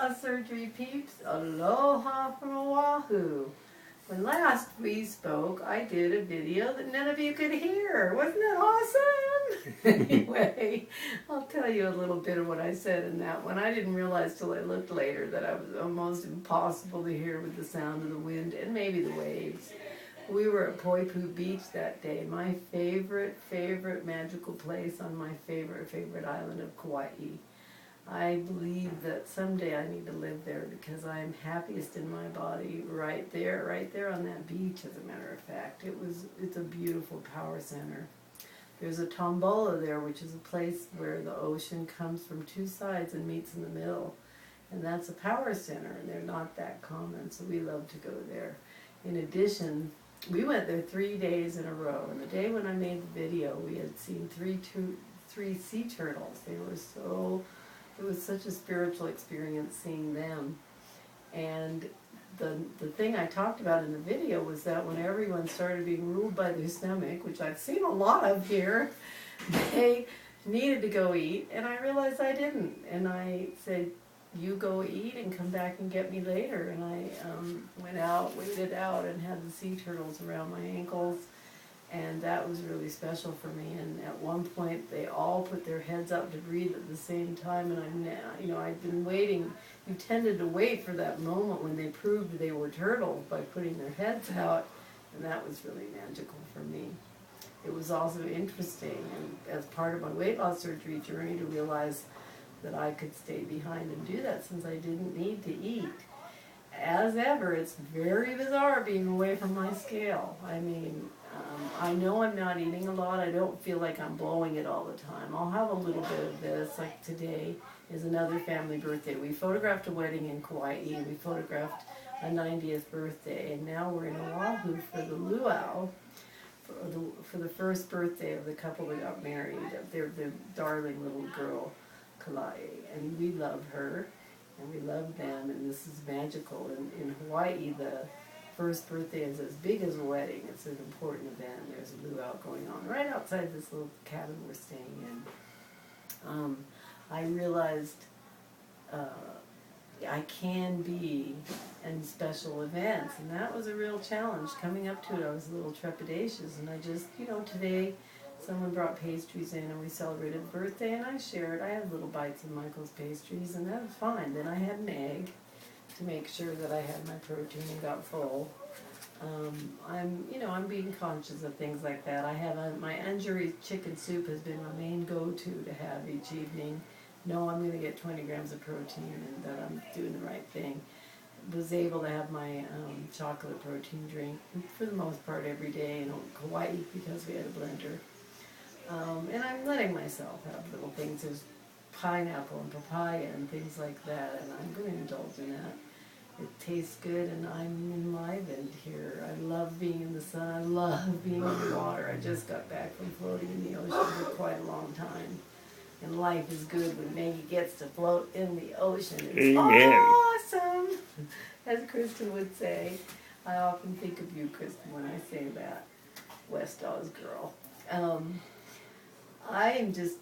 loss surgery peeps. Aloha from Oahu. When last we spoke, I did a video that none of you could hear. Wasn't that awesome? Anyway, I'll tell you a little bit of what I said in that one. I didn't realize till I looked later that I was almost impossible to hear with the sound of the wind and maybe the waves. We were at Oahu Beach that day, my favorite magical place on my favorite island of Kauai. I believe that someday I need to live there because I'm happiest in my body right there on that beach, as a matter of fact. It's a beautiful power center. There's a tombola there, which is a place where the ocean comes from two sides and meets in the middle. And that's a power center, and they're not that common, so we love to go there. In addition, we went there 3 days in a row, and the day when I made the video, we had seen three sea turtles. It was such a spiritual experience seeing them. And the thing I talked about in the video was that when everyone started being ruled by their stomach, which I've seen a lot of here, they needed to go eat, and I realized I didn't. And I said, you go eat and come back and get me later. And I went out, waded out, and had the sea turtles around my ankles. And that was really special for me. And at one point, they all put their heads up to breathe at the same time. And I've been waiting. You tended to wait for that moment when they proved they were turtles by putting their heads out. And that was really magical for me. It was also interesting, and as part of my weight loss surgery journey, to realize that I could stay behind and do that since I didn't need to eat. As ever, it's very bizarre being away from my scale. I mean, I know I'm not eating a lot. I don't feel like I'm blowing it all the time. I'll have a little bit of this, like today is another family birthday. We photographed a wedding in Kauai, and we photographed a 90th birthday, and now we're in Oahu for the luau, for the first birthday of the couple that got married, their darling little girl, Kalai, and we love her. And we love them, and this is magical. In Hawaii, the first birthday is as big as a wedding. It's an important event. There's a luau going on right outside this little cabin we're staying in. I realized I can be in special events, and that was a real challenge. Coming up to it, I was a little trepidatious, and I just, today, someone brought pastries in and we celebrated the birthday, and I shared. I had little bites of Michael's pastries, and that was fine. Then I had an egg to make sure that I had my protein and got full. I'm being conscious of things like that. I have my Anjuri chicken soup has been my main go-to to have each evening. Know I'm going to get 20 grams of protein and that I'm doing the right thing. Was able to have my chocolate protein drink for the most part every day in Hawaii because we had a blender. And I'm letting myself have little things. There's pineapple and papaya and things like that, and I'm going to indulge in that. It tastes good, and I'm enlivened here. I love being in the sun. I love being in the water. I just got back from floating in the ocean for quite a long time. And life is good when Meggie gets to float in the ocean. It's awesome, as Kristen would say. I often think of you, Kristen, when I say that. West Oz girl. I am just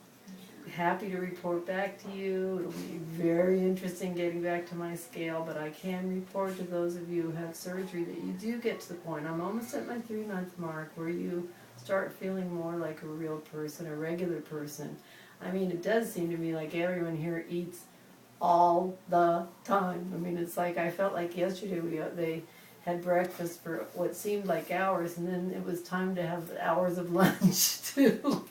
happy to report back to you. It'll be very interesting getting back to my scale, but I can report to those of you who have surgery that you do get to the point. I'm almost at my 3-month mark where you start feeling more like a real person, a regular person. I mean, it does seem to me like everyone here eats all the time. I mean, it's like I felt like yesterday they had breakfast for what seemed like hours, and then it was time to have hours of lunch too.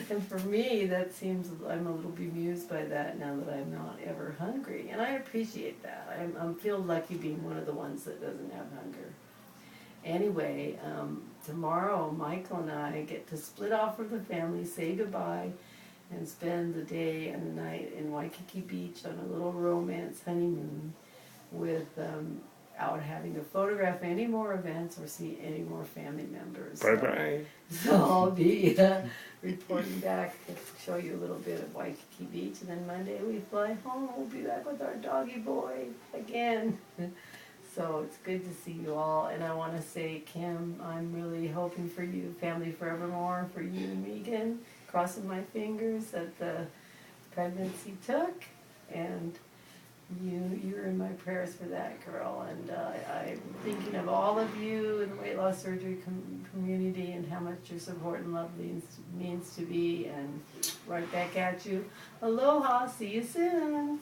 And for me, that seems, I'm a little bemused by that now that I'm not ever hungry, and I appreciate that. I feel lucky being one of the ones that doesn't have hunger. Anyway, tomorrow Michael and I get to split off from the family, say goodbye, and spend the day and the night in Waikiki Beach on a little romance honeymoon without having to photograph any more events or see any more family members. Bye-bye. So I'll be reporting back to show you a little bit of Waikiki Beach, and then Monday we fly home. We'll be back with our doggy boy again. So it's good to see you all, and I want to say, Kim, I'm really hoping for you, Family Forevermore, for you and Megan, crossing my fingers that the pregnancy took, and you're in my prayers for that, girl. And I'm thinking of all of you in the weight loss surgery community and how much your support and love means to be. And right back at you. Aloha. See you soon.